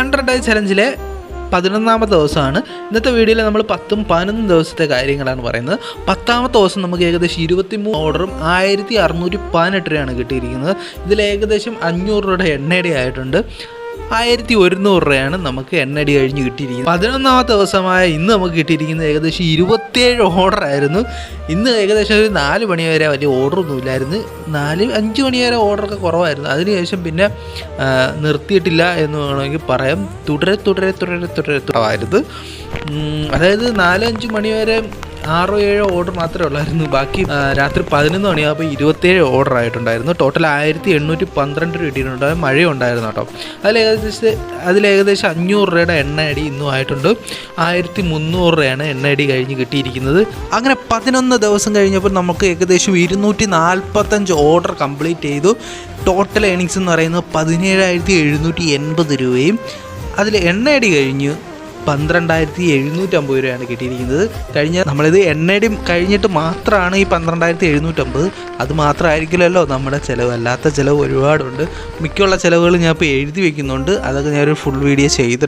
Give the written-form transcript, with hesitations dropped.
100 day ചലഞ്ചിലെ 11ാമത്തെ ദിവസമാണ് ഇന്നത്തെ വീഡിയോയിൽ. നമ്മൾ 10ഉം 11 ദിവസത്തെ കാര്യങ്ങളാണ് പറയുന്നത്. 10ാമത്തെ ദിവസം നമുക്ക് ഏകദേശം 23 ഓർഡറും 1618 രൂപയാണ് കിട്ടിയിരിക്കുന്നത്. ഇതിൽ ഏകദേശം 500 രൂപയുടെ എണ്ണയുടെ ആയിട്ടുണ്ട്. 1100 രൂപയാണ് നമുക്ക് എണ്ണടി കഴിഞ്ഞ് കിട്ടിയിരിക്കുന്നത്. 11ാമത്തെ ദിവസമായ ഇന്ന് നമുക്ക് കിട്ടിയിരിക്കുന്നത് ഏകദേശം 27 ഓർഡറായിരുന്നു. ഇന്ന് ഏകദേശം ഒരു 4 മണി വരെ വലിയ ഓർഡറൊന്നും ഇല്ലായിരുന്നു. 4-5 മണി വരെ ഓർഡറൊക്കെ കുറവായിരുന്നു. അതിനുശേഷം പിന്നെ നിർത്തിയിട്ടില്ല എന്ന് വേണമെങ്കിൽ പറയാം. തുടരായിരുന്നു. അതായത് 4-5 മണി വരെ 6-7 ഓർഡർ മാത്രമേ ഉള്ളായിരുന്നു. ബാക്കി രാത്രി 11 മണിയാകുമ്പോൾ 27 ഓർഡർ ആയിട്ടുണ്ടായിരുന്നു. ടോട്ടൽ 1812 രൂപ കിട്ടിയിട്ടുണ്ട്. മഴയുണ്ടായിരുന്നു കേട്ടോ. അതിലേകദേശം 500 രൂപയുടെ എണ്ണ അടി ഇന്നും ആയിട്ടുണ്ട്. 1300 രൂപയാണ് എണ്ണ അടി കഴിഞ്ഞ് കിട്ടിയിരിക്കുന്നത്. അങ്ങനെ 11 ദിവസം കഴിഞ്ഞപ്പോൾ നമുക്ക് ഏകദേശം 245 ഓർഡർ കംപ്ലീറ്റ് ചെയ്തു. ടോട്ടൽ ഏണിങ്സ് എന്ന് പറയുന്നത് 17,780 രൂപയും അതിൽ എണ്ണ അടി കഴിഞ്ഞ് 12,750 രൂപയാണ് കിട്ടിയിരിക്കുന്നത്. നമ്മളിത് എണ്ണടി കഴിഞ്ഞിട്ട് മാത്രമാണ് ഈ 12,750. അത് മാത്രമായിരിക്കില്ലല്ലോ നമ്മുടെ ചിലവ്. അല്ലാത്ത ചിലവ് ഒരുപാടുണ്ട്. മിക്കുള്ള ചിലവുകൾ ഞാൻ ഇപ്പോൾ എഴുതി വയ്ക്കുന്നുണ്ട്. അതൊക്കെ ഞാനൊരു ഫുൾ വീഡിയോ ചെയ്തിട്ടുണ്ട്.